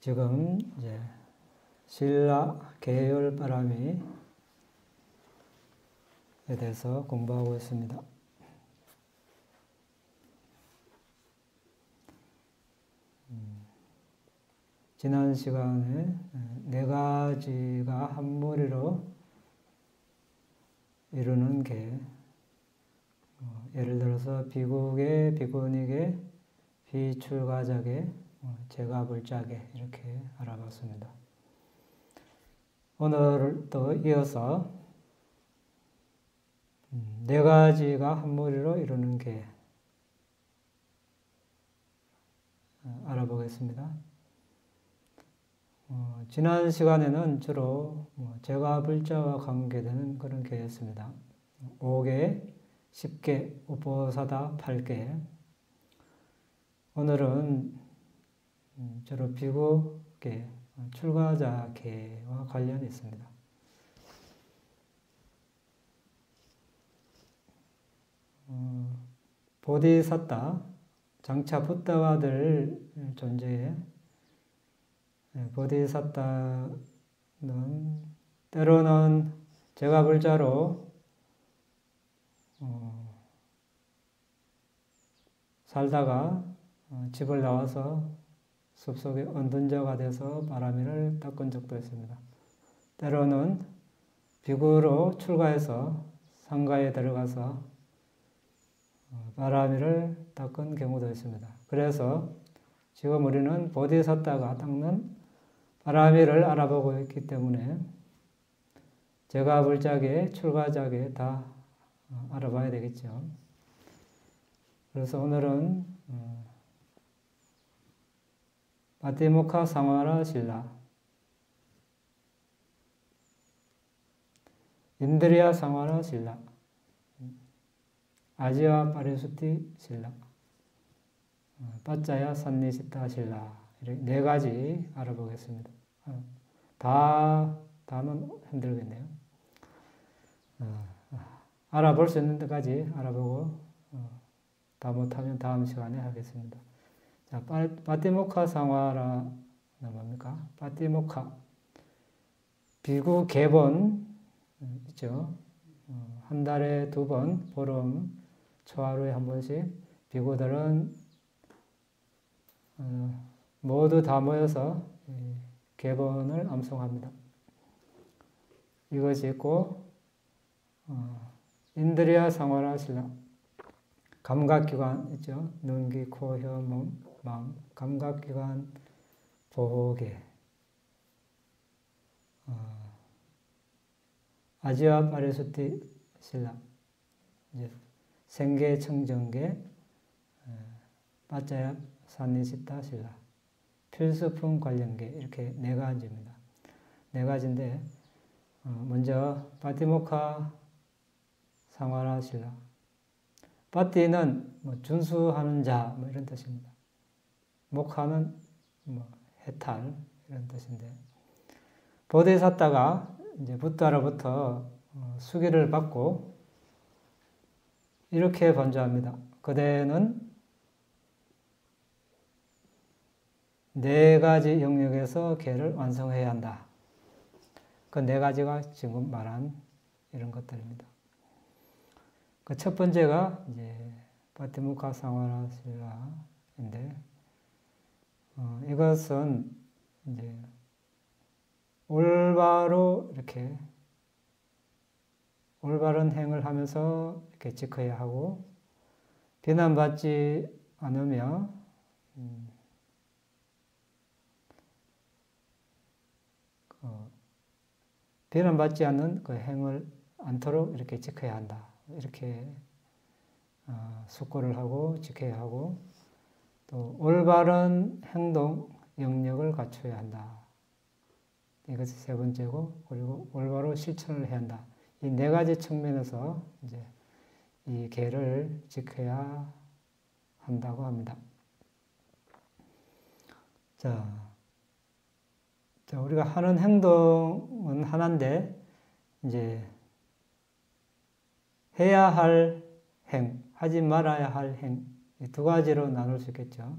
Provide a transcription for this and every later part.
지금 이제 신라 계열바람이에 대해서 공부하고 있습니다. 지난 시간에 네 가지가 한 무리로 이루는 게, 예를 들어서 비국의, 비군익의, 비출가작의, 제가불작의 이렇게 알아봤습니다. 오늘 또 이어서 네 가지가 한 무리로 이루는 게 알아보겠습니다. 지난 시간에는 주로 제가불자와 관계되는 그런 개였습니다. 5개, 10개, 우보사다 8개. 오늘은 주로 비국계, 출가자계와 관련이 있습니다. 보디사타, 장차 붓다가 될 존재에 보디사타는 때로는 제가불자로 살다가 집을 나와서 숲속에 은둔자가 돼서 바라미를 닦은 적도 있습니다. 때로는 비구로 출가해서 상가에 들어가서 바라미를 닦은 경우도 있습니다. 그래서 지금 우리는 보디사타가 닦는 바라미를 알아보고 있기 때문에 제가불자계, 출가자계 다 알아봐야 되겠죠. 그래서 오늘은 파티모카 상와라 실라, 인드리아 상와라 실라, 아지와 파리수티 실라, 빠짜야 산니시타 실라, 이렇게 네 가지 알아보겠습니다. 다는 힘들겠네요. 알아볼 수 있는 데까지 알아보고 다 못하면 다음 시간에 하겠습니다. 자, 파티모카 상화라는 뭡니까? 파티모카, 비구 개본 있죠. 한 달에 2번, 보름, 초하루에 한 번씩 비구들은 모두 다 모여서 개본을 암송합니다. 이것이 있고, 인드리아 상화라 실라, 감각기관 있죠. 눈, 귀, 코, 혀, 몸, 마음, 감각기관 보호계, 아지와 파리수티 실라, 이제 생계, 청정계, 빠짜야 산니시타 실라, 필수품 관련계, 이렇게 네 가지입니다. 네 가지인데, 먼저 파티모카 상화라 실라. 파티는 준수하는 자, 이런 뜻입니다. 모카는 해탈, 이런 뜻인데, 보디사타가 이제 붓다로부터 수기를 받고 이렇게 번주합니다. 그대는 네 가지 영역에서 계를 완성해야 한다. 그 네 가지가 지금 말한 이런 것들입니다. 그 첫 번째가 이제 파티모카 상화라 실라인데, 이것은 이제 올바로 이렇게 올바른 행을 하면서 이렇게 지켜야 하고, 비난받지 않으며 비난받지 않는 그 행을 않도록 이렇게 지켜야 한다. 이렇게 숙고를 하고 지켜야 하고, 또 올바른 행동 영역을 갖춰야 한다. 이것이 세 번째고, 그리고 올바로 실천을 해야 한다. 이 네 가지 측면에서 이제 이 계를 지켜야 한다고 합니다. 자, 우리가 하는 행동은 하나인데, 이제 해야 할 행, 하지 말아야 할 행, 이 두 가지로 나눌 수 있겠죠.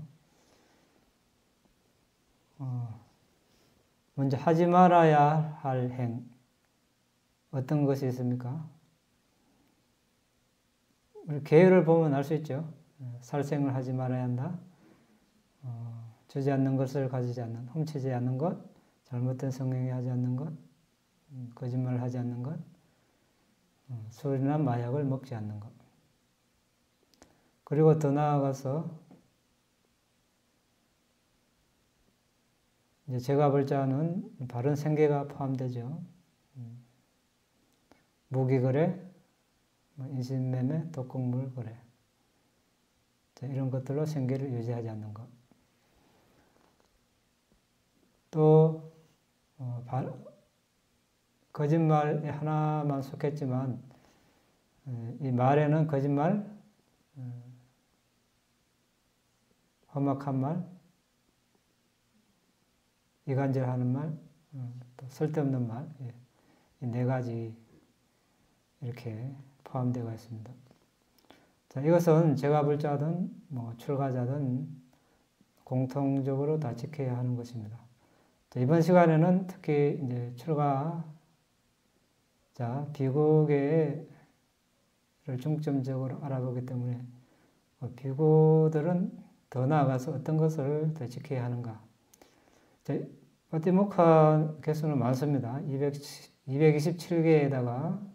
먼저 하지 말아야 할 행, 어떤 것이 있습니까? 우리 계율을 보면 알 수 있죠. 살생을 하지 말아야 한다. 주지 않는 것을 가지지 않는, 훔치지 않는 것, 잘못된 성행위 하지 않는 것, 거짓말을 하지 않는 것, 술이나 마약을 먹지 않는 것. 그리고 더 나아가서 이제 제가 볼 자는 바른 생계가 포함되죠. 무기거래, 인신매매, 독극물 거래. 이런 것들로 생계를 유지하지 않는 것. 또 거짓말에 하나만 속했지만 이 말에는 거짓말, 험악한 말, 이간질하는 말, 또 쓸데없는 말, 이 네 가지 이렇게 포함되어 있습니다. 자, 이것은 제가 볼 자든 출가자든 공통적으로 다 지켜야 하는 것입니다. 자, 이번 시간에는 특히 이제 출가자 비구계를 중점적으로 알아보기 때문에 비구들은 더 나아가서 어떤 것을 더 지켜야 하는가. 파티모카 개수는 많습니다. 227개에다가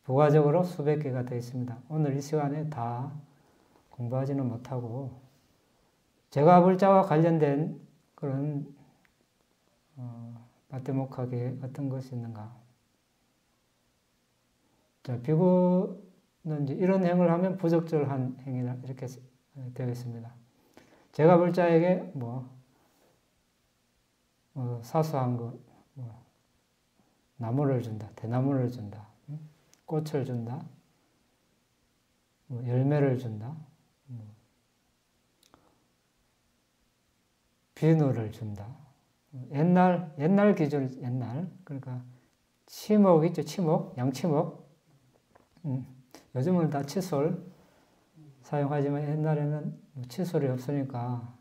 부가적으로 수백 개가 되어 있습니다. 오늘 이 시간에 다 공부하지는 못하고 제가 볼 자와 관련된 그런 파티모카계에 어떤 것이 있는가. 자, 비구는 이제 이런 행을 하면 부적절한 행위다 이렇게 되어 있습니다. 제가 볼 자에게 사소한 것, 나무를 준다, 대나무를 준다, 꽃을 준다, 열매를 준다, 비누를 준다. 옛날 기준, 그러니까 치목 있죠, 치목, 양치목. 요즘은 다 칫솔 사용하지만 옛날에는 칫솔이 없으니까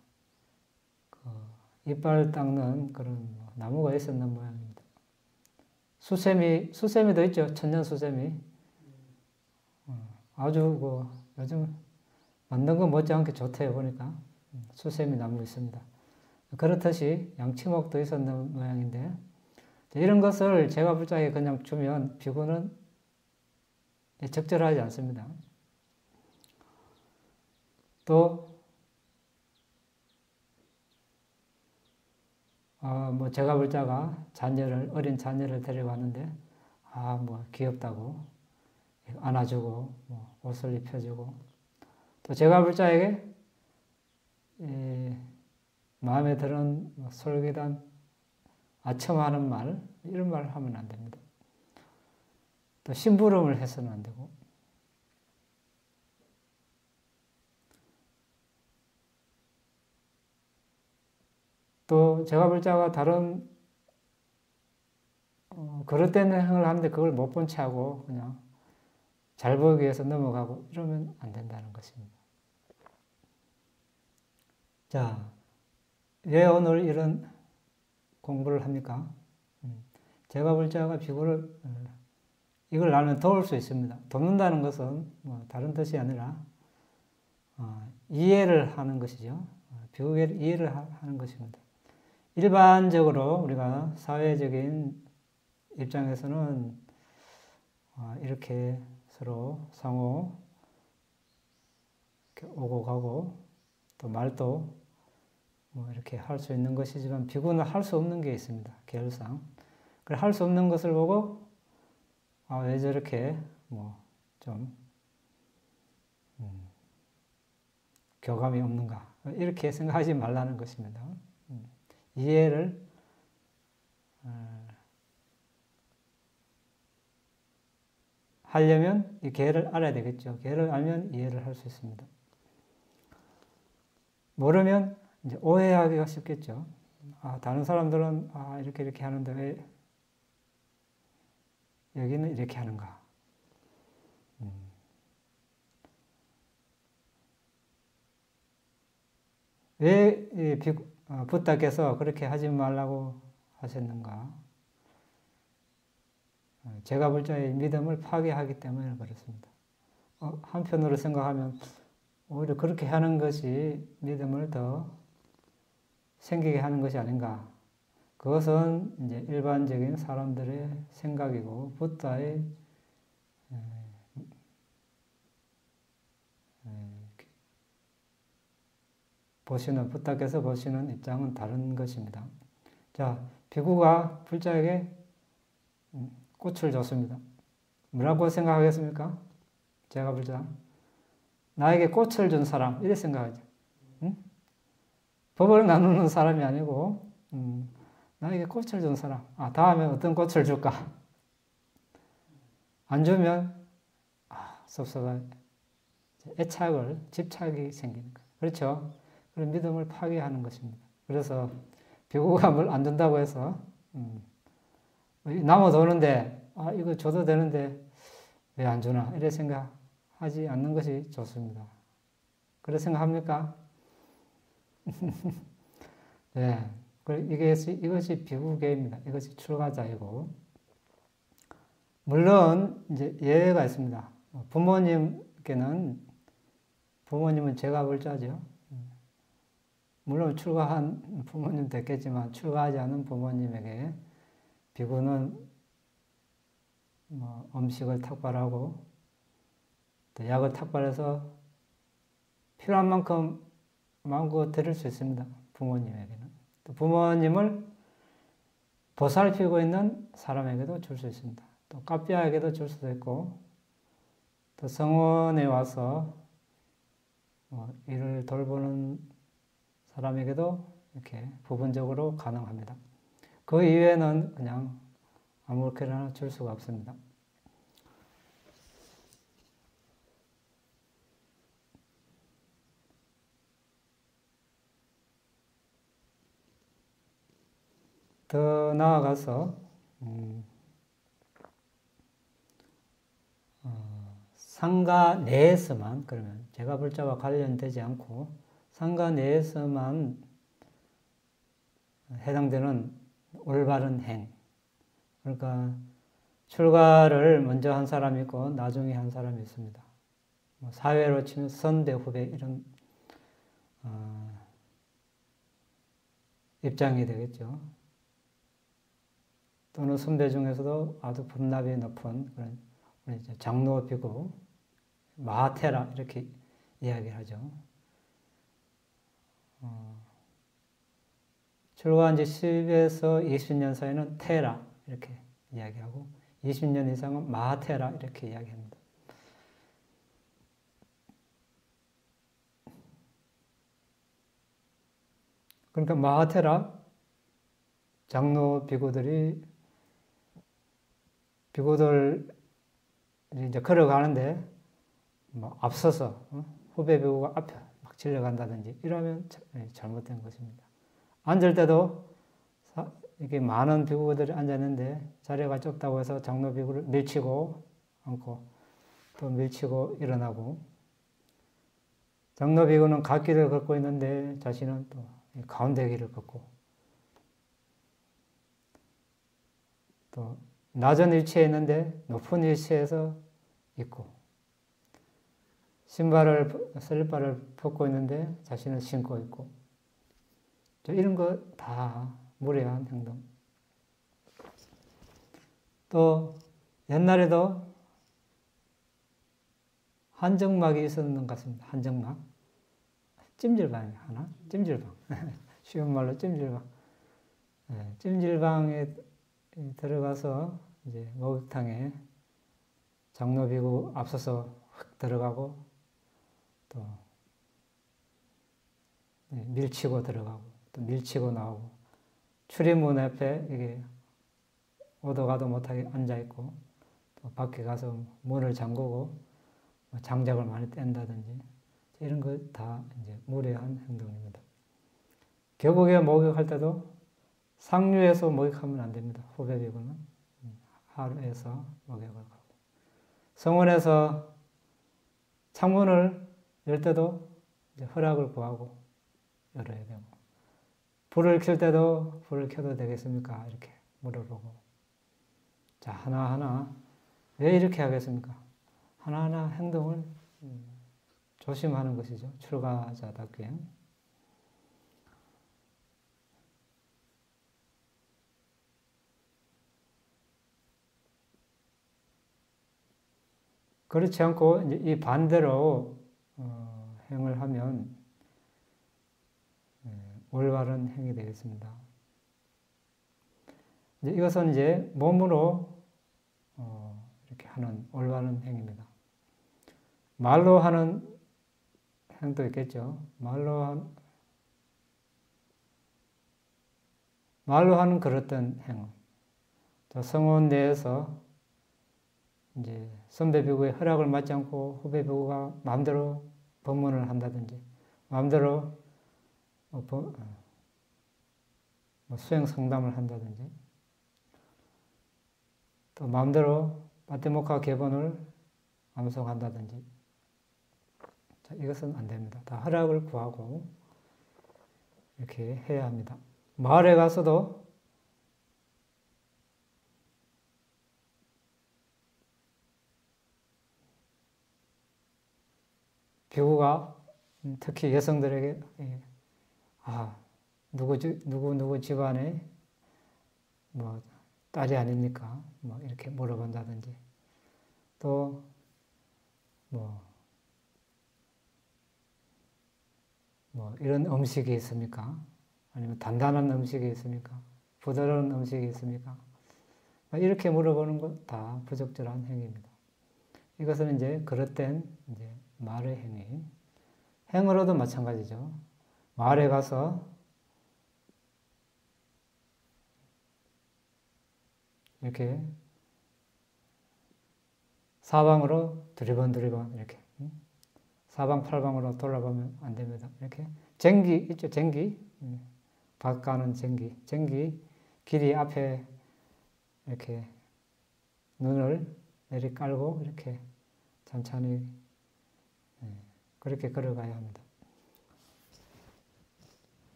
이빨 닦는 그런 나무가 있었는 모양입니다. 수세미도 있죠. 천년 수세미. 아주 요즘 만든 거 못지않게 좋대요. 보니까 수세미 나무 있습니다. 그렇듯이 양치목도 있었는 모양인데 이런 것을 제가 볼 적에 그냥 주면 비구는 적절하지 않습니다. 또 제가 볼 자가 어린 자녀를 데려왔는데, 귀엽다고 안아주고, 옷을 입혀주고, 또 제가 볼 자에게, 마음에 드는 솔깃한 아첨하는 말, 이런 말을 하면 안 됩니다. 또 심부름을 해서는 안 되고, 또 제가 볼 자가 다른 그릇된 행을 하는데 그걸 못 본 채 하고 그냥 잘 보이기 위해서 넘어가고 이러면 안 된다는 것입니다. 자, 왜 오늘 이런 공부를 합니까? 제가 볼 자가 비구를 이걸 나는 도울 수 있습니다. 돕는다는 것은 다른 뜻이 아니라 이해를 하는 것이죠. 비구를 이해를 하는 것입니다. 일반적으로 우리가 사회적인 입장에서는 이렇게 서로 상호 이렇게 오고 가고 또 말도 이렇게 할 수 있는 것이지만 비구는 할 수 없는 게 있습니다. 계율상. 할 수 없는 것을 보고 왜 저렇게 좀 교감이 없는가 이렇게 생각하지 말라는 것입니다. 이해를 하려면 이 계를 알아야 되겠죠. 계를 알면 이해를 할 수 있습니다. 모르면 이제 오해하기가 쉽겠죠. 다른 사람들은 이렇게 하는데 왜 여기는 이렇게 하는가. 왜 붓다께서 그렇게 하지 말라고 하셨는가? 제가 볼 자의 믿음을 파괴하기 때문에 그렇습니다. 한편으로 생각하면 오히려 그렇게 하는 것이 믿음을 더 생기게 하는 것이 아닌가. 그것은 이제 일반적인 사람들의 생각이고 붓다의 붓다께서 보시는 입장은 다른 것입니다. 자, 비구가 불자에게 꽃을 줬습니다. 뭐라고 생각하겠습니까? 제가 불자. 나에게 꽃을 준 사람, 이렇게 생각하죠. 응? 법을 나누는 사람이 아니고, 나에게 꽃을 준 사람. 다음에 어떤 꽃을 줄까? 안 주면, 섭섭한 집착이 생기는 거예요. 그렇죠? 그런 믿음을 파괴하는 것입니다. 그래서, 비구가 뭘 안 준다고 해서, 남아 도는데, 이거 줘도 되는데, 왜 안 주나? 이렇게 생각하지 않는 것이 좋습니다. 그렇게 생각합니까? 네. 이것이 비구계입니다. 이것이 출가자이고. 물론, 이제 예외가 있습니다. 부모님은 제가 불자죠. 물론 출가한 부모님도 있겠지만, 출가하지 않은 부모님에게 비구는 음식을 탁발하고, 또 약을 탁발해서 필요한 만큼 마음껏 드릴 수 있습니다. 부모님에게는. 또 부모님을 보살피고 있는 사람에게도 줄 수 있습니다. 또 카피아에게도 줄 수도 있고, 또 성원에 와서 일을 돌보는 사람에게도 이렇게 부분적으로 가능합니다. 그 이외에는 그냥 아무렇게나 줄 수가 없습니다. 더 나아가서 상가 내에서만, 그러면 제가 불자와 관련되지 않고 상가 내에서만 해당되는 올바른 행, 그러니까 출가를 먼저 한 사람이 있고 나중에 한 사람이 있습니다. 사회로 치면 선배, 후배 이런 입장이 되겠죠. 또는 선배 중에서도 아주 법납이 높은 그런 장로, 비구, 마하테라 이렇게 이야기를 하죠. 출가한 지 10에서 20년 사이는 테라 이렇게 이야기하고 20년 이상은 마하테라 이렇게 이야기합니다. 그러니까 마하테라 장로 비구들이 이제 걸어가는데 앞서서 후배 비구가 앞에 막 질러간다든지 이러면 잘못된 것입니다. 앉을 때도 이렇게 많은 비구들이 앉았는데 자리가 좁다고 해서 장로 비구를 밀치고 앉고 또 밀치고 일어나고, 장로 비구는 갓길을 걷고 있는데 자신은 또 가운데 길을 걷고, 또 낮은 위치에 있는데 높은 위치에서 있고, 슬리퍼를 벗고 있는데 자신은 신고 있고, 이런 거 다 무례한 행동. 또 옛날에도 한정막이 있었는 것 같습니다. 한정막. 찜질방이 하나? 찜질방. 쉬운 말로 찜질방. 찜질방에 들어가서 이제 목욕탕에 장로 비구 앞서서 확 들어가고 또 밀치고 들어가고 또 밀치고 나오고, 출입문 옆에 이게 오도 가도 못하게 앉아있고, 또 밖에 가서 문을 잠그고 장작을 많이 뗀다든지 이런 거 다 이제 무례한 행동입니다. 교복에 목욕할 때도 상류에서 목욕하면 안 됩니다. 후배 비구는 하루에서 목욕을 하고, 성원에서 창문을 열 때도 이제 허락을 구하고, 열어야 되고, 불을 켤 때도 불을 켜도 되겠습니까? 이렇게 물어보고. 자, 하나하나 왜 이렇게 하겠습니까? 하나하나 행동을 조심하는 것이죠. 출가자답게. 그렇지 않고 이제 이 반대로 행을 하면 올바른 행이 되겠습니다. 이것은 이제 몸으로 이렇게 하는 올바른 행입니다. 말로 하는 행도 있겠죠. 말로 하는 그릇된 행. 성원 내에서 이제 선배 비구의 허락을 받지 않고 후배 비구가 마음대로 법문을 한다든지, 마음대로 수행 상담을 한다든지, 또 마음대로 파티모카 개본을 암송한다든지, 자, 이것은 안 됩니다. 다 허락을 구하고 이렇게 해야 합니다. 마을에 가서도 비구가 특히 여성들에게 누구 집안에 뭐 딸이 아닙니까? 뭐 이렇게 물어본다든지, 또 뭐 이런 음식이 있습니까? 아니면 단단한 음식이 있습니까? 부드러운 음식이 있습니까? 이렇게 물어보는 것 다 부적절한 행위입니다. 이것은 이제 그릇된 이제 말의 행위. 행으로도 마찬가지죠. 마을에 가서 이렇게 사방으로 두리번 이렇게 사방팔방으로 돌아보면 안 됩니다. 이렇게 쟁기 있죠, 쟁기. 밭 가는 쟁기 길이 앞에 이렇게 눈을 내리 깔고 이렇게 천천히 그렇게 걸어가야 합니다.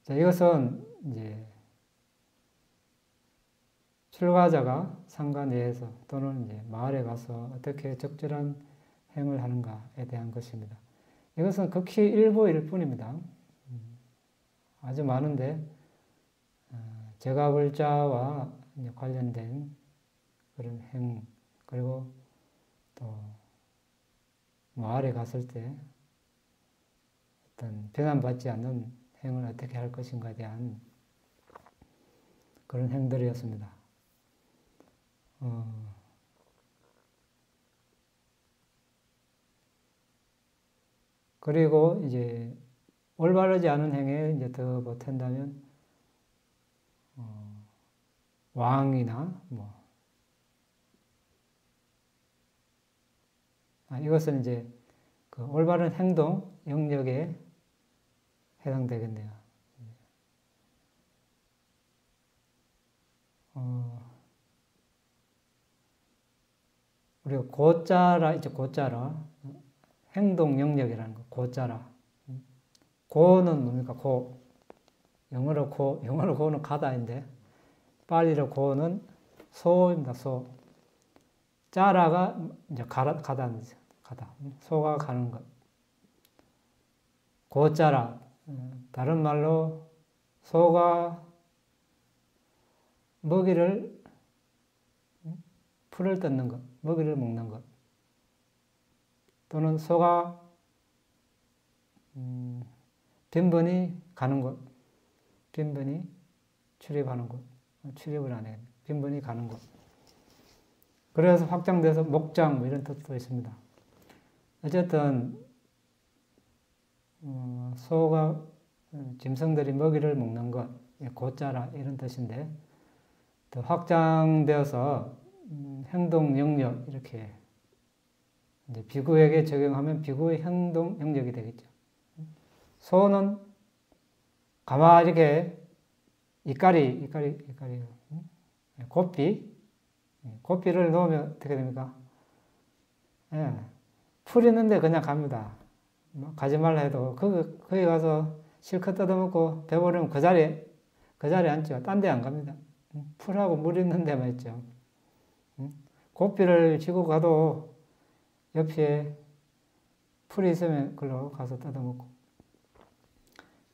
자, 이것은 이제 출가자가 상가 내에서 또는 이제 마을에 가서 어떻게 적절한 행을 하는가에 대한 것입니다. 이것은 극히 일부일 뿐입니다. 아주 많은데 제가불자와 관련된 그런 행, 그리고 또 마을에 갔을 때 어떤 비난받지 않는 행을 어떻게 할 것인가에 대한 그런 행들이었습니다. 그리고 이제 올바르지 않은 행에 이제 더 보탠다면 왕이나 이것은 이제 그 올바른 행동 영역에 해당되겠네요. 그리고 고자라 있죠, 고자라. 행동 영역이라는 거, 고자라. 고는 뭡니까? 고. 영어로 고는 가다인데, 빨리로 고는 소입니다, 소. 자라가 이제 가다입니다, 가다. 소가 가는 것. 고자라. 다른 말로 소가 먹이를, 풀을 뜯는 것, 먹이를 먹는 것. 또는 소가 빈번히 가는 곳, 빈번히 출입하는 곳, 출입을 안 해요. 빈번히 가는 곳. 그래서 확장돼서 목장 이런 뜻도 있습니다. 어쨌든 소가 짐승들이 먹이를 먹는 것, 고자라 이런 뜻인데 더 확장되어서 행동 영역 이렇게 이제 비구에게 적용하면 비구의 행동 영역이 되겠죠. 소는 가만히 이렇게 이까리, 고삐를 놓으면 어떻게 됩니까? 풀 있는데 그냥 갑니다. 가지 말라 해도 거기 가서 실컷 뜯어먹고 배부르면 그 자리에 앉죠. 딴 데 안 갑니다. 풀하고 물 있는 데만 있죠. 고삐를 지고 가도 옆에 풀이 있으면 그걸로 가서 뜯어먹고.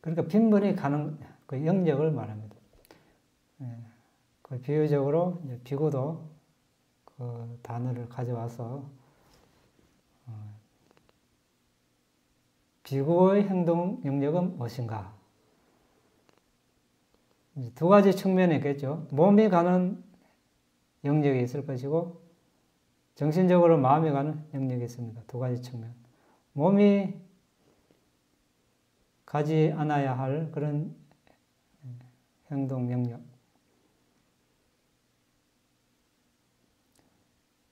그러니까 빈번히 가는 그 영역을 말합니다. 그 비유적으로 이제 비구도 그 단어를 가져와서 비구의 행동 영역은 무엇인가? 이제 두 가지 측면이 있겠죠. 몸이 가는 영역이 있을 것이고 정신적으로 마음이 가는 영역이 있습니다. 두 가지 측면. 몸이 가지 않아야 할 그런 행동 영역.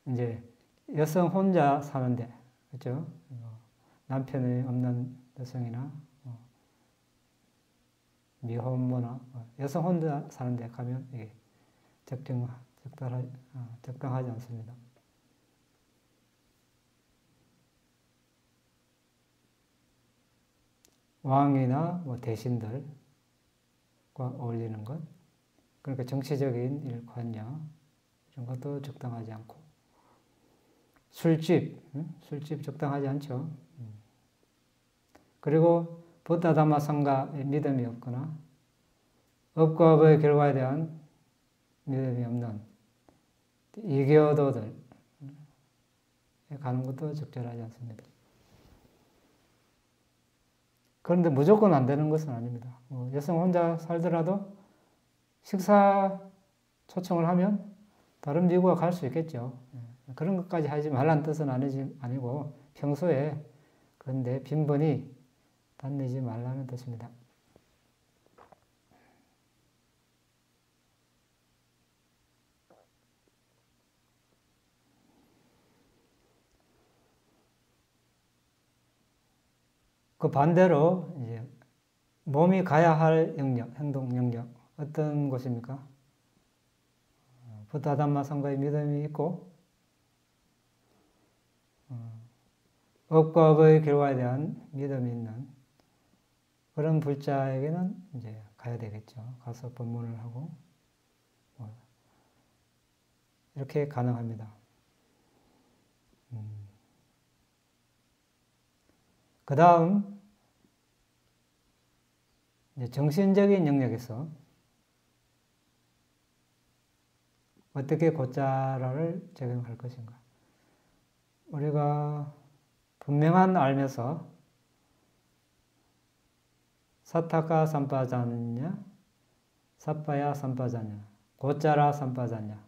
이제 여성 혼자 사는데, 그렇죠? 남편이 없는 여성이나 미혼모나 여성 혼자 사는데 가면 이게 적당하지 않습니다. 왕이나 대신들과 어울리는 것, 그러니까 정치적인 일관녀 이런 것도 적당하지 않고, 술집 적당하지 않죠. 그리고 부타담마 상가에 믿음이 없거나 업과 업의 결과에 대한 믿음이 없는 이교도들 가는 것도 적절하지 않습니다. 그런데 무조건 안 되는 것은 아닙니다. 여성 혼자 살더라도 식사 초청을 하면 다른 미국에 갈 수 있겠죠. 그런 것까지 하지 말라는 뜻은 아니고 평소에 그런데 빈번히 다니지 말라는 뜻입니다. 그 반대로 이제 몸이 가야 할 영역, 행동 영역 어떤 곳입니까? 부타담마 상가의 믿음이 있고 업과 업의 결과에 대한 믿음이 있는 그런 불자에게는 이제 가야 되겠죠. 가서 법문을 하고 이렇게 가능합니다. 그 다음 정신적인 영역에서 어떻게 고짜라를 적용할 것인가. 우리가 분명한 알면서 사타카 삼파자냐, 사파야 삼파자냐, 고짜라 삼파자냐.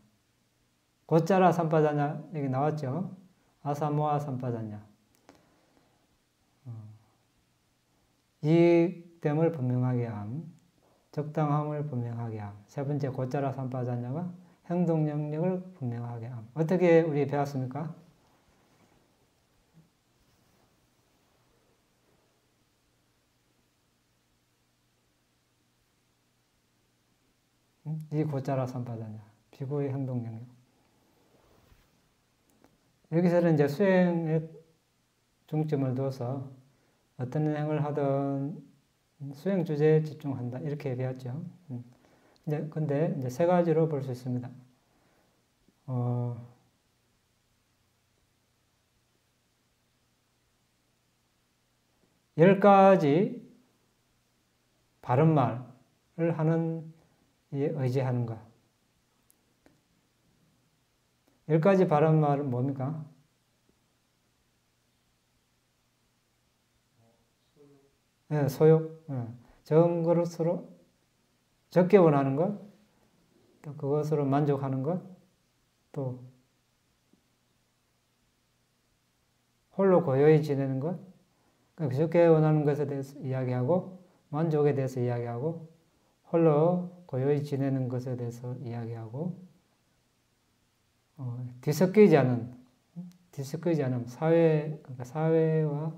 고짜라 삼파자냐 여기 나왔죠. 아사모아 삼파자냐. 이익됨을 분명하게 함, 적당함을 분명하게 함. 세 번째 고짜라 삼파자냐가 행동 영역을 분명하게 함. 어떻게 우리 배웠습니까? 이 고짜라 삼파자냐. 비구의 행동 영역. 여기서는 이제 수행에 중점을 둬서 어떤 행을 하든 수행 주제에 집중한다. 이렇게 배웠죠. 근데 이제 세 가지로 볼 수 있습니다. 10가지 바른 말을 하는 이 의지하는 것. 10가지 바른 말은 뭡니까? 네, 소욕. 적은 것으로 적게 원하는 것, 또 그것으로 만족하는 것, 또 홀로 고요히 지내는 것, 적게 원하는 것에 대해서 이야기하고 만족에 대해서 이야기하고 홀로 고요히 지내는 것에 대해서 이야기하고 뒤섞이지 않은 사회와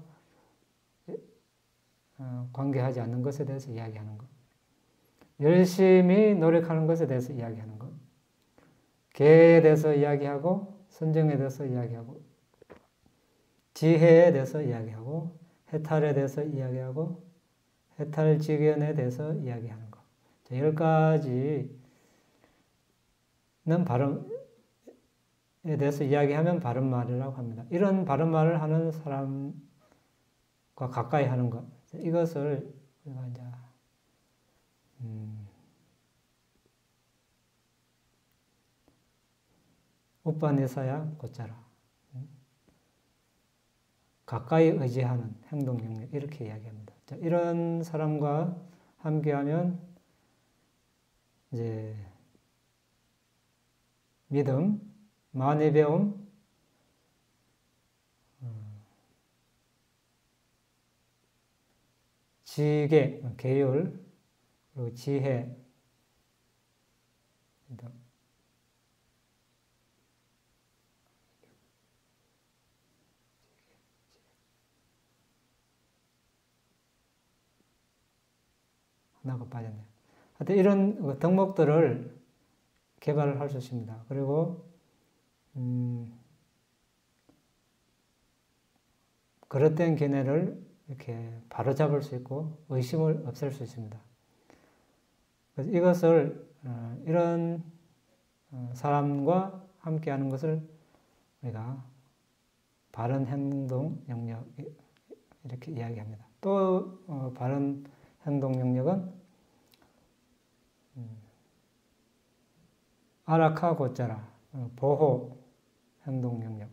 관계하지 않는 것에 대해서 이야기하는 것. 열심히 노력하는 것에 대해서 이야기하는 것. 계에 대해서 이야기하고 선정에 대해서 이야기하고 지혜에 대해서 이야기하고 해탈에 대해서 이야기하고 해탈직연에 대해서 이야기하는 것. 10가지는 발음에 대해서 이야기하면 바른말이라고 합니다. 이런 바른말을 하는 사람과 가까이 하는 것. 이것을 우리가 이제 우빠니사야 곧자라. 가까이 의지하는 행동 영역 이렇게 이야기합니다. 자, 이런 사람과 함께하면 이제 믿음, 많이 배움, 지계, 계율, 그리고 지혜, 하나가 빠졌네요. 하여튼 이런 덕목들을 개발을 할 수 있습니다. 그리고 그릇된 견해를 이렇게 바로잡을 수 있고 의심을 없앨 수 있습니다. 그래서 이것을 이런 사람과 함께하는 것을 우리가 바른 행동 영역 이렇게 이야기합니다. 또 바른 행동 영역은 아라카 고짜라 보호 행동 영역.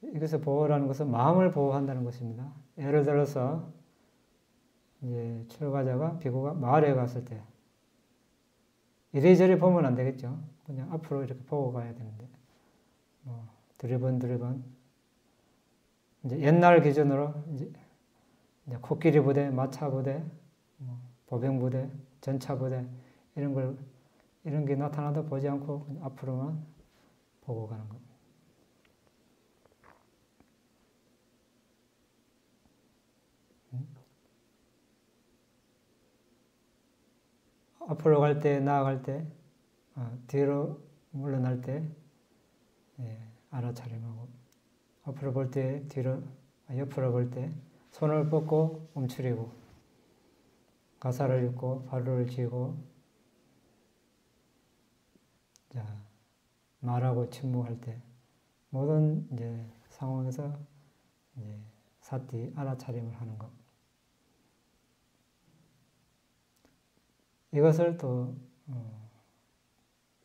이것을 보호라는 것은 마음을 보호한다는 것입니다. 예를 들어서 이제 출가자가 비구가 마을에 갔을 때 이리저리 보면 안 되겠죠. 그냥 앞으로 이렇게 보고 가야 되는데 두리번 이제 옛날 기준으로 이제 코끼리 부대, 마차 부대, 보병 부대, 전차 부대 이런 게 나타나도 보지 않고 앞으로만 보고 가는 것. 앞으로 갈 때, 나아갈 때, 뒤로 물러날 때, 알아차림하고, 앞으로 볼 때, 옆으로 볼 때, 손을 뻗고 움츠리고, 가사를 읽고, 발을 쥐고, 자, 말하고 침묵할 때, 모든 이제 상황에서 이제 사띠, 알아차림을 하는 것. 이것을 또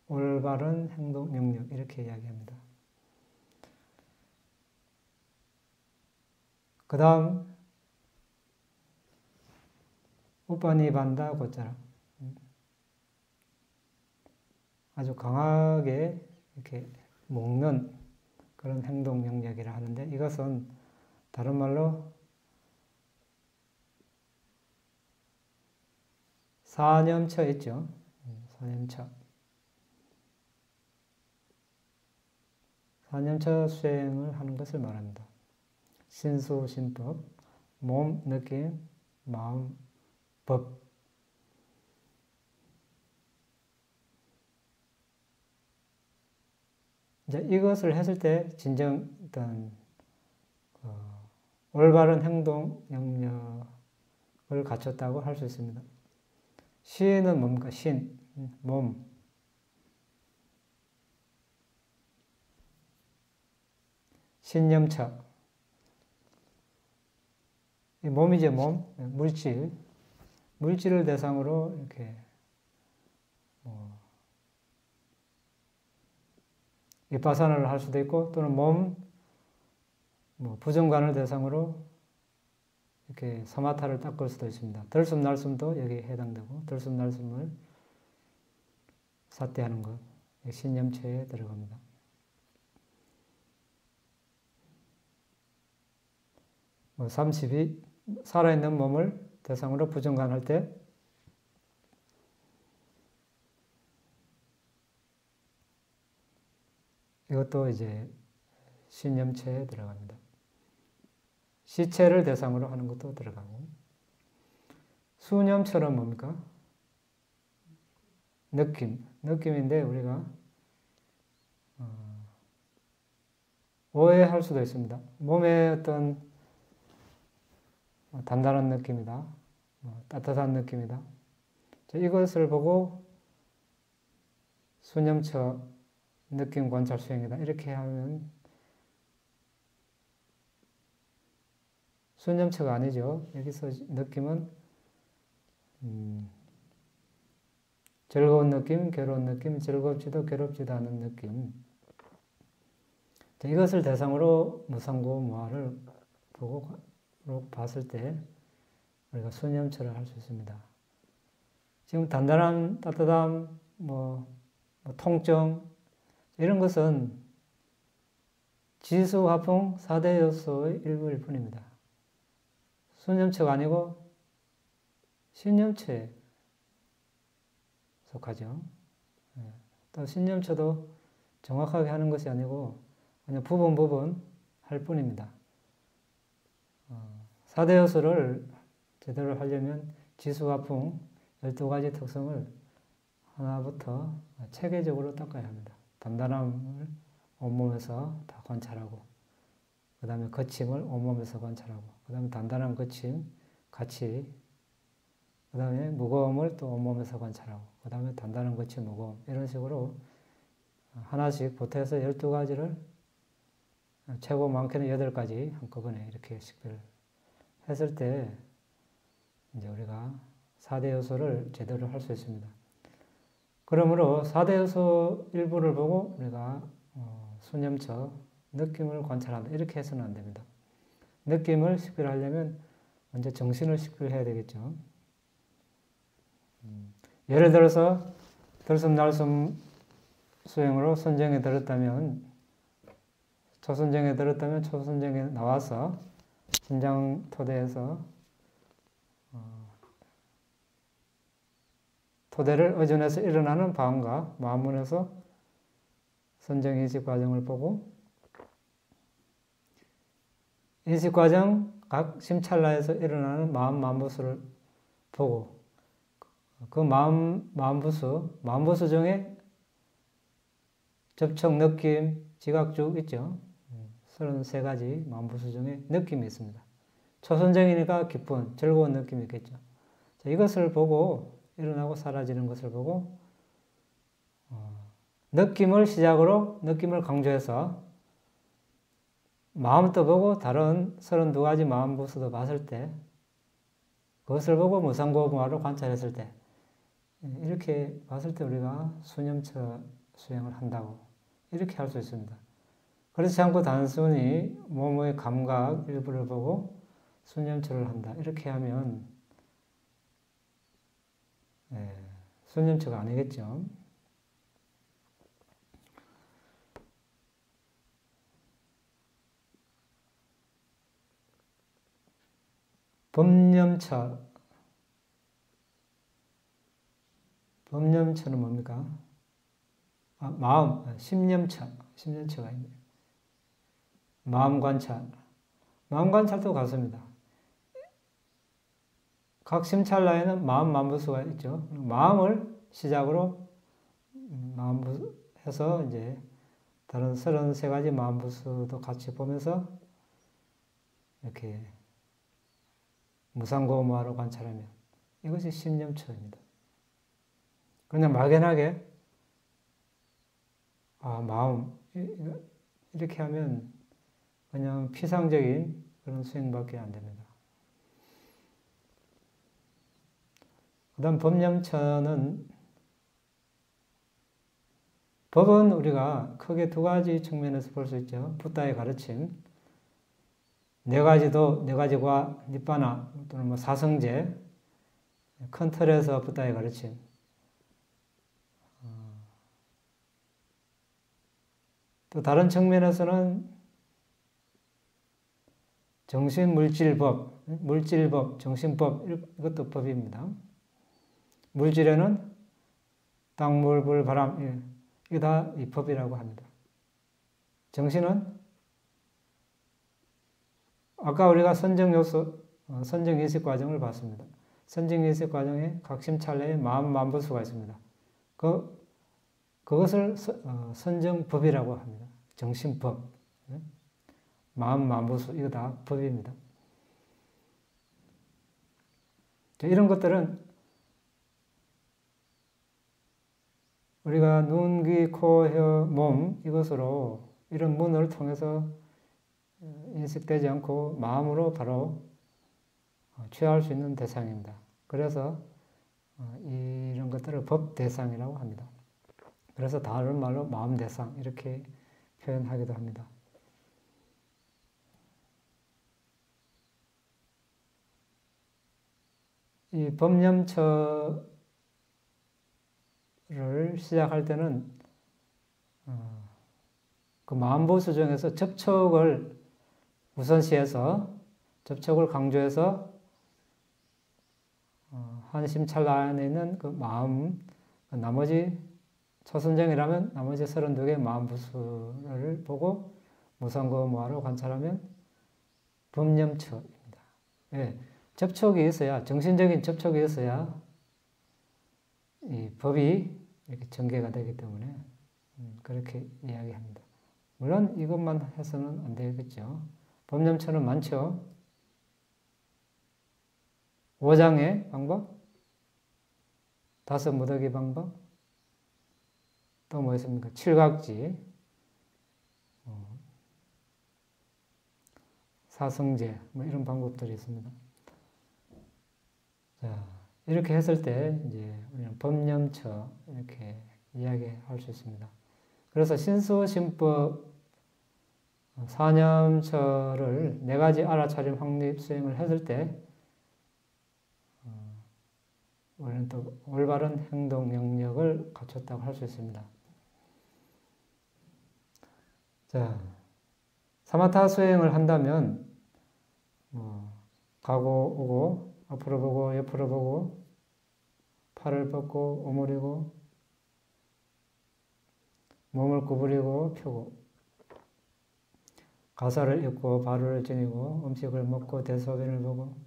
올바른 행동 영역 이렇게 이야기합니다. 그 다음 우빠니반다 곧자라 아주 강하게 이렇게 묶는 그런 행동 영역이라 하는데 이것은 다른 말로 사념처 있죠. 사념처. 사념처 수행을 하는 것을 말합니다. 신수, 신법, 몸, 느낌, 마음, 법. 이제 이것을 했을 때 진정 어떤 올바른 행동 영역을 갖췄다고 할 수 있습니다. 신은 뭡니까? 신, 몸. 신념처. 이 몸이죠, 몸. 물질. 물질을 대상으로 이렇게 윗바산을 할 수도 있고 또는 몸, 부정관을 대상으로 이렇게 서마타를 닦을 수도 있습니다. 들숨 날숨도 여기에 해당되고 들숨 날숨을 사태하는 것, 신념체에 들어갑니다. 삼십이 살아있는 몸을 대상으로 부정관할 때 이것도 이제 신념체에 들어갑니다. 시체를 대상으로 하는 것도 들어가고 수념처럼 뭡니까? 느낌인데 우리가 오해할 수도 있습니다. 몸에 어떤 단단한 느낌이다. 따뜻한 느낌이다. 이것을 보고 수념처 느낌 관찰 수행이다. 이렇게 하면 수념처가 아니죠. 여기서 느낌은 즐거운 느낌, 괴로운 느낌, 즐겁지도 괴롭지도 않은 느낌. 이것을 대상으로 무상고 무아를 보고 봤을 때 우리가 수념처를 할 수 있습니다. 지금 단단함, 따뜻함, 통증 이런 것은 지수, 화풍, 4대 요소의 일부일 뿐입니다. 수념처가 아니고 신념처에 속하죠. 또 신념처도 정확하게 하는 것이 아니고 그냥 부분 할 뿐입니다. 4대 요소를 제대로 하려면 지수, 화풍 12가지 특성을 하나부터 체계적으로 닦아야 합니다. 단단함을 온몸에서 다 관찰하고, 그 다음에 거침을 온몸에서 관찰하고, 그 다음에 단단함, 거침 같이, 그 다음에 무거움을 또 온몸에서 관찰하고, 그 다음에 단단함, 거침, 무거움 이런 식으로 하나씩 보태서 12가지를 최고 많게는 8가지 한꺼번에 이렇게 식별했을 때 이제 우리가 4대 요소를 제대로 할 수 있습니다. 그러므로 4대 요소 일부를 보고 우리가 수념처, 느낌을 관찰한다. 이렇게 해서는 안 됩니다. 느낌을 식별하려면 먼저 정신을 식별해야 되겠죠. 예를 들어서 들숨 날숨 수행으로 선정에 들었다면 초선정에 나와서 신장 토대에서 토대를 의존해서 일어나는 방과 마음문에서 선정인식 과정을 보고 인식 과정 각 심찰나에서 일어나는 마음 만부수를 보고 그 마음부수 중에 접촉, 느낌, 지각 쭉 있죠. 33가지 마음부수 중에 느낌이 있습니다. 초선정이니까 기쁜, 즐거운 느낌이 있겠죠. 자, 이것을 보고 일어나고 사라지는 것을 보고 느낌을 시작으로 느낌을 강조해서 마음도 보고 다른 32가지 마음부수도 봤을 때 그것을 보고 무상고무아로 관찰했을 때 이렇게 봤을 때 우리가 수념처 수행을 한다고 이렇게 할 수 있습니다. 그렇지 않고 단순히 몸의 감각 일부를 보고 수념처를 한다. 이렇게 하면 수념처가 아니겠죠. 범념처는 뭡니까? 심념처가 있네요. 마음 관찰도 같습니다. 각 심찰나에는 마음 만부수가 있죠. 마음을 시작으로 마음부해서 이제 다른 33가지 마음부수도 같이 보면서 이렇게 무상고무아로 관찰하면 이것이 심념처입니다. 그냥 막연하게 마음 이렇게 하면 그냥 피상적인 그런 수행밖에 안 됩니다. 그 다음 법은 우리가 크게 2가지 측면에서 볼 수 있죠. 붓다의 가르침, 4가지과 니빠나 또는 사성제, 큰 틀에서 붓다의 가르침. 또 다른 측면에서는 정신물질법, 정신법 이것도 법입니다. 물질에는 땅, 물, 불, 바람 이게 다 이 법이라고 합니다. 정신은 아까 우리가 선정인식 과정을 봤습니다. 선정인식 과정에 각 심찰내에 마음 만부수가 있습니다. 그것을 선정법이라고 합니다. 정신법, 마음 만부수 이거 다 법입니다. 이런 것들은 우리가 눈, 귀, 코, 혀, 몸 이것으로 이런 문을 통해서 인식되지 않고 마음으로 바로 취할 수 있는 대상입니다. 그래서 이런 것들을 법 대상이라고 합니다. 그래서 다른 말로 마음 대상 이렇게 표현하기도 합니다. 이 법념처를 시작할 때는 그 마음보수 중에서 접촉을 우선시해서 접촉을 강조해서 한심찰나 안에 있는 그 마음, 나머지 초선정이라면 나머지 32개의 마음보수를 보고 무상거무화로 관찰하면 법념처입니다. 예, 접촉이 있어야, 정신적인 접촉이 있어야 이 법이 이렇게 전개가 되기 때문에 그렇게 이야기합니다. 물론 이것만 해서는 안 되겠죠. 법념처는 많죠. 5장의 방법, 5 무더기 방법, 또 뭐 있습니까? 칠각지, 사성제, 뭐 이런 방법들이 있습니다. 자, 이렇게 했을 때 이제 우리는 법념처 이렇게 이야기할 수 있습니다. 그래서 신수신법 사념처를 4가지 알아차림 확립 수행을 했을 때 우리는 또 올바른 행동 영역을 갖췄다고 할 수 있습니다. 자, 사마타 수행을 한다면 가고 오고 앞으로 보고 옆으로 보고 팔을 뻗고 오므리고 몸을 구부리고 펴고 가사를 읽고 발을 지니고 음식을 먹고 대소변을 보고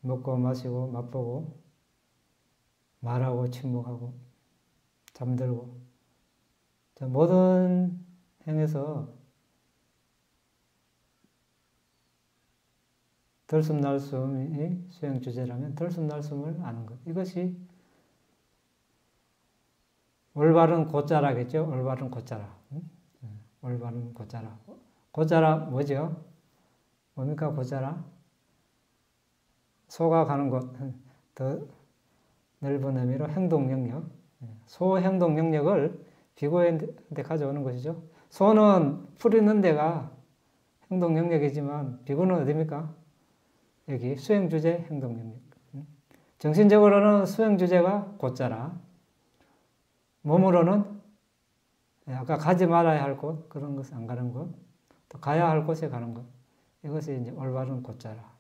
먹고 마시고 맛보고 말하고 침묵하고 잠들고 모든 행에서 들숨날숨이 수행 주제라면 들숨날숨을 아는 것, 이것이 올바른 곧자라겠죠. 올바른 곧자라. 올바른 곧자라. 곧자라 뭐죠? 뭡니까 곧자라? 소가 가는 곳, 더 넓은 의미로 행동 영역. 소행동 영역을 비구한테 가져오는 것이죠. 소는 풀 있는 데가 행동 영역이지만 비구는 어디입니까? 여기 수행 주제 행동 영역. 정신적으로는 수행 주제가 곧자라. 몸으로는 아까 가지 말아야 할 곳, 그런 것을 안 가는 곳, 또 가야 할 곳에 가는 것. 이것이 이제 올바른 곧자라.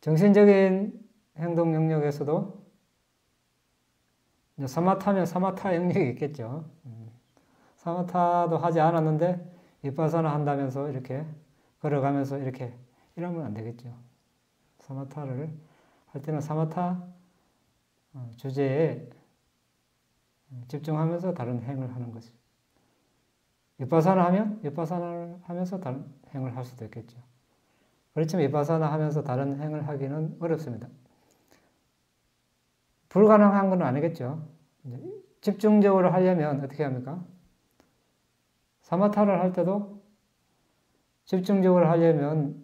정신적인 행동 영역에서도 이제 사마타면 사마타 영역이 있겠죠. 사마타도 하지 않았는데 윗바사나 한다면서 이렇게 걸어가면서 이렇게 이러면 안 되겠죠. 사마타를 할 때는 사마타 주제에 집중하면서 다른 행을 하는 것이. 윗바사나 하면 윗바사나를 하면서 다른 행을 할 수도 있겠죠. 그렇지만 윗바사나 하면서 다른 행을 하기는 어렵습니다. 불가능한 건 아니겠죠. 집중적으로 하려면 어떻게 합니까? 사마타를 할 때도 집중적으로 하려면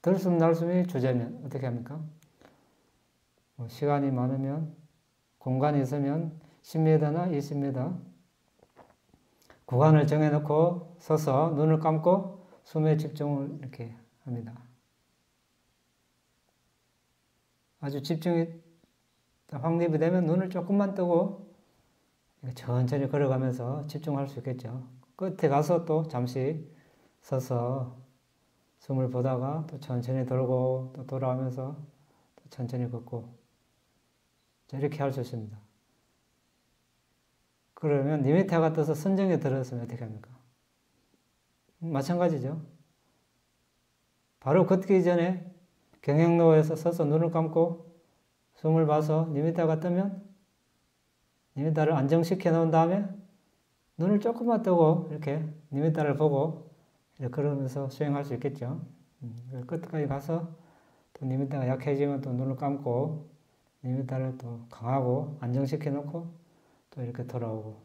들숨날숨이 주제면 어떻게 합니까? 시간이 많으면 공간이 있으면 10m나 20m 구간을 정해놓고 서서 눈을 감고 숨에 집중을 이렇게 합니다. 아주 집중이 확립이 되면 눈을 조금만 뜨고 천천히 걸어가면서 집중할 수 있겠죠. 끝에 가서 또 잠시 서서 숨을 보다가 또 천천히 돌고 또 돌아오면서 또 천천히 걷고 이렇게 할 수 있습니다. 그러면 니미타가 떠서 선정에 들었으면 어떻게 합니까? 마찬가지죠. 바로 걷기 전에 경행로에서 서서 눈을 감고 숨을 봐서 니미타가 뜨면 니미타를 안정시켜 놓은 다음에 눈을 조금만 뜨고 이렇게 니미타를 보고 이렇게 걸으면서 수행할 수 있겠죠. 끝까지 가서 또 니미타가 약해지면 또 눈을 감고 니미타를 또 강하고 안정시켜 놓고 또 이렇게 돌아오고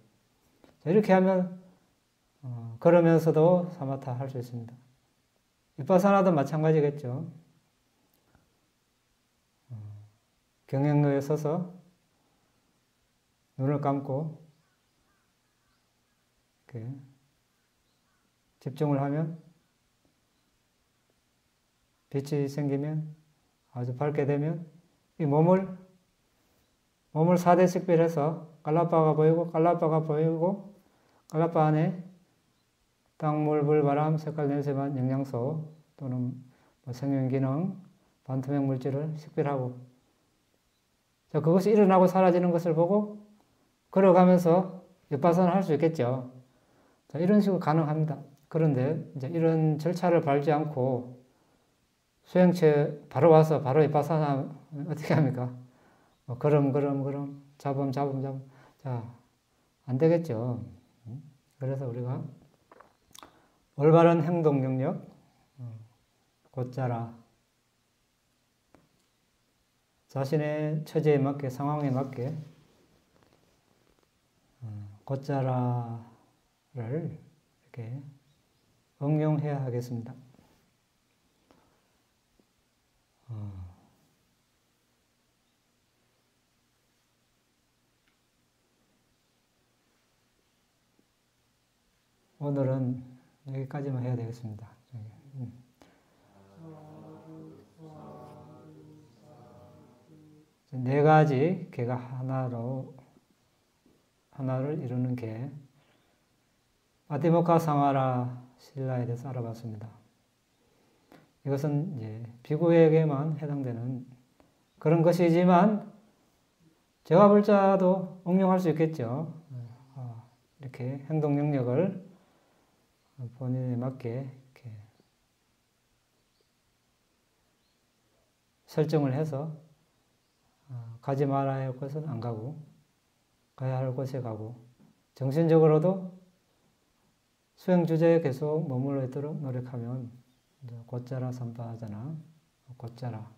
이렇게 하면 걸으면서도 사마타 할 수 있습니다. 비파사나도 마찬가지겠죠. 경행로에 서서 눈을 감고 이렇게 집중을 하면 빛이 생기면 아주 밝게 되면 이 몸을 4대 식별해서 깔라빠가 보이고 깔라빠 안에 땅, 물, 불, 바람, 색깔, 냄새, 맛, 영양소 또는 생명기능, 반투명 물질을 식별하고 자, 그것이 일어나고 사라지는 것을 보고 걸어가면서 윗바사나 할 수 있겠죠. 자, 이런 식으로 가능합니다. 그런데 이제 이런 절차를 밟지 않고 수행체 바로 와서 바로 윗바사나 어떻게 합니까? 걸음, 잡음. 자, 안 되겠죠. 그래서 우리가 올바른 행동 영역, 곧자라. 자신의 처지에 맞게, 상황에 맞게, 곧자라를 이렇게 응용해야 하겠습니다. 오늘은 여기까지만 해야 되겠습니다. 네 가지 개가 하나를 이루는 개. 아티모카 상하라 신라에 대해서 알아봤습니다. 이것은 이제 비구에게만 해당되는 그런 것이지만 제가 볼 자도 응용할 수 있겠죠. 이렇게 행동 영역을 본인에 맞게 이렇게 설정을 해서 가지 말아야 할 곳은 안 가고 가야 할 곳에 가고 정신적으로도 수행 주제에 계속 머물러 있도록 노력하면 곧자라 삼파하잖아. 곧자라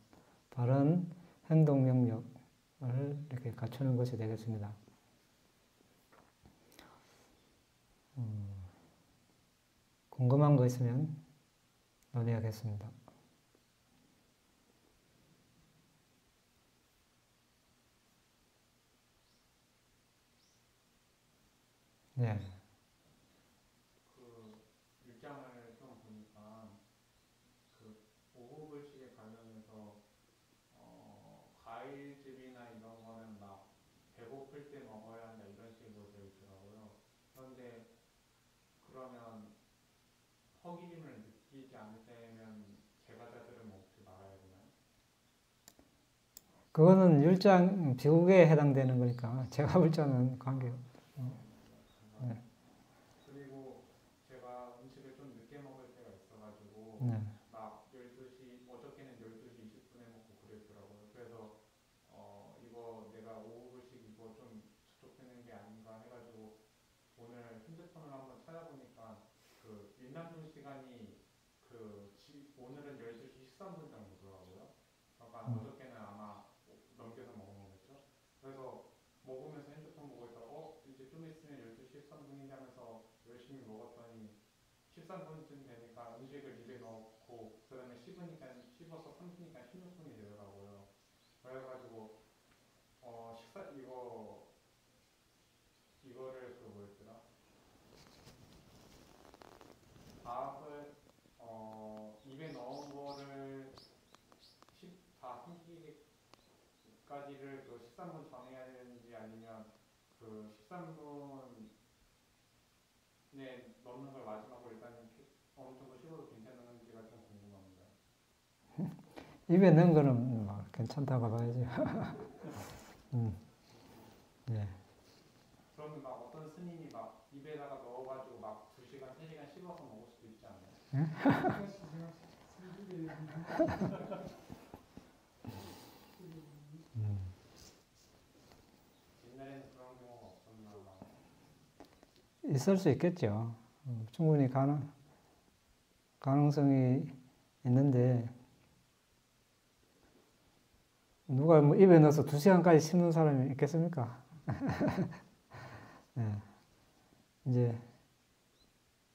바른 행동 영역을 이렇게 갖추는 것이 되겠습니다. 궁금한 거 있으면 논의하겠습니다. 네. 그 일장을 좀 보니까 그 오후불식에 관련해서 과일즙이나 이런 거는 막 배고플 때 먹어야 한다 이런 식으로 되어 있더라고요. 그런데 그러면 허기짐을 느끼지 않을 때면 제과자들은 먹지 말아야 되나요? 그거는 율장 비국에 해당되는 거니까 제가 볼 자는 관계없어요. 네. 그리고 제가 음식을 좀 늦게 먹을 때가 있어가지고 네. 막 12시, 어저께는 12시 20분에 먹고 그랬더라고요. 그래서 이거 내가 오후불식 이거 좀 접촉되는 게 아닌가 해가지고 오늘 핸드폰을 한번 찾아보니까 그 윤남중 시간이 오늘은 12시 13분 정도더라고요. 그러니까 어저께는 아마 넘겨서 먹은 거겠죠. 그래서 먹으면서 핸드폰 보고 있다가 이제 좀 있으면 12시 13분인데 하면서 열심히 먹었더니 13분쯤 되니까 음식을 입에 넣고 그 다음에 씹어서 3분이니까 16분이 되더라고요. 그래가지고 이거를 그 뭐였더라? 밥을 입에 넣은 거를 다 삼키기까지를 그 13분 전에 해야 되는지 아니면 그 13분에 넣는 걸 마지막으로 일단 어느 정도 씹어도 괜찮은지가 좀 궁금합니다. 입에 넣은 거는 괜찮다고 봐야지. 네. 그러면 막 어떤 스님이 막 입에다가 넣어가지고 막 2시간, 3시간 씹어서 먹을 수도 있지 않나요? 네? 옛날에는 그런 경우가 없었나 봐요. 있을 수 있겠죠. 충분히 가능성이 있는데 누가 뭐 입에 넣어서 2시간까지 씹는 사람이 있겠습니까? 네. 이제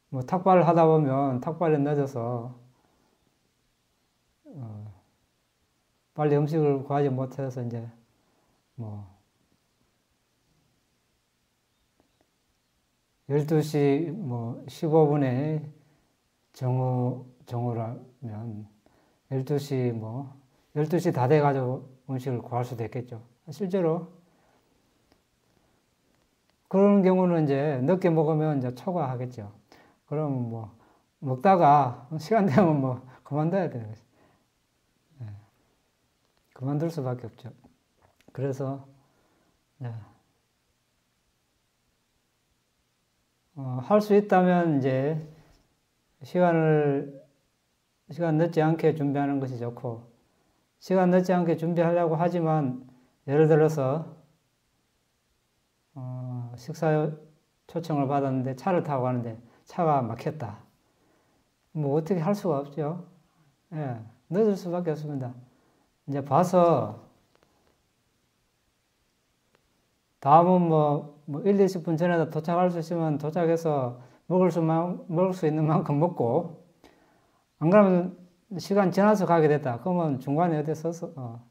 뭐 탁발을 하다 보면 탁발이 늦어서 빨리 음식을 구하지 못해서 이제 뭐 12시 뭐 15분에 정오라면 12시 뭐 12시 다 돼가지고 음식을 구할 수도 있겠죠. 실제로 그런 경우는 이제 늦게 먹으면 이제 초과하겠죠. 그럼 뭐 먹다가 시간 되면 뭐 그만둬야 되는 거죠. 네. 그만둘 수밖에 없죠. 그래서 네. 할 수 있다면 이제 시간 늦지 않게 준비하는 것이 좋고, 시간 늦지 않게 준비하려고 하지만 예를 들어서 식사 초청을 받았는데 차를 타고 가는데 차가 막혔다. 뭐 어떻게 할 수가 없죠. 예, 늦을 수밖에 없습니다. 이제 봐서 다음은 뭐 1, 20분 전에 도착할 수 있으면 도착해서 먹을 수 있는 만큼 먹고, 안 그러면 시간 지나서 가게 됐다. 그러면 중간에 어디 서서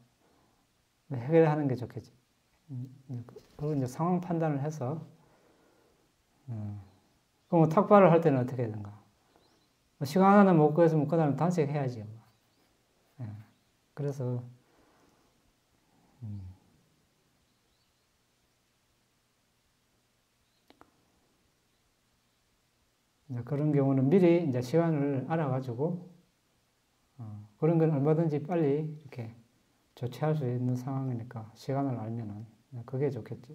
해결하는 게 좋겠지. 그리고 이제 상황 판단을 해서, 그럼 탁발을 할 때는 어떻게 해야 되는가? 시간 하나 먹고 있으면 그 다음에 단식해야지. 그래서, 이제 그런 경우는 미리 이제 시간을 알아가지고, 그런 건 얼마든지 빨리 이렇게 조치할 수 있는 상황이니까 시간을 알면은 그게 좋겠죠.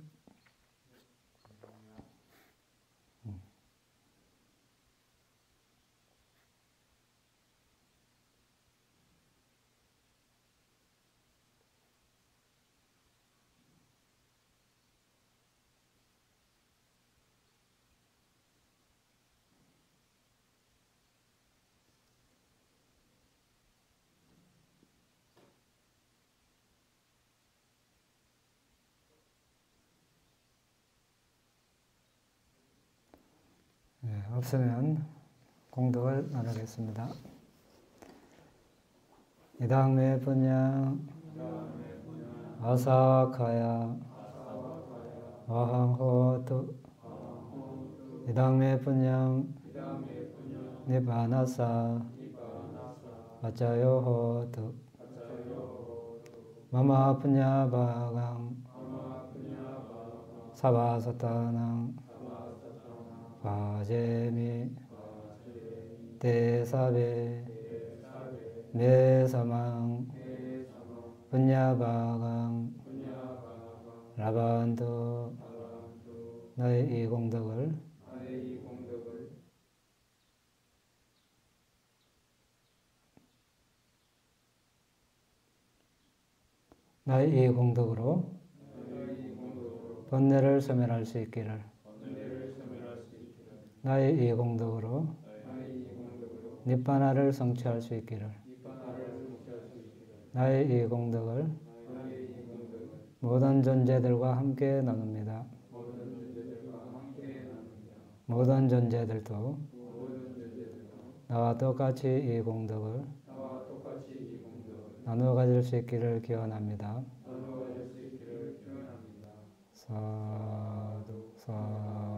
네, 없으면 공덕을 나누겠습니다. 이당매 분양 아사카야 와항호도 이당매 분양 니바나사 아짜요호도 마마 분야바강 사바사타낭 바제미 대사베 메사망 분야바강 라반도 너의 이 공덕을 나의 이 공덕으로 번뇌를 소멸할 수 있기를 나의 이 공덕으로 니바나를 성취할 수 있기를 나의 이 공덕을 모든 존재들과 함께 나눕니다. 모든 존재들도 나와 똑같이 이 공덕을 나누어 가질 수 있기를 기원합니다. 사두, 사두.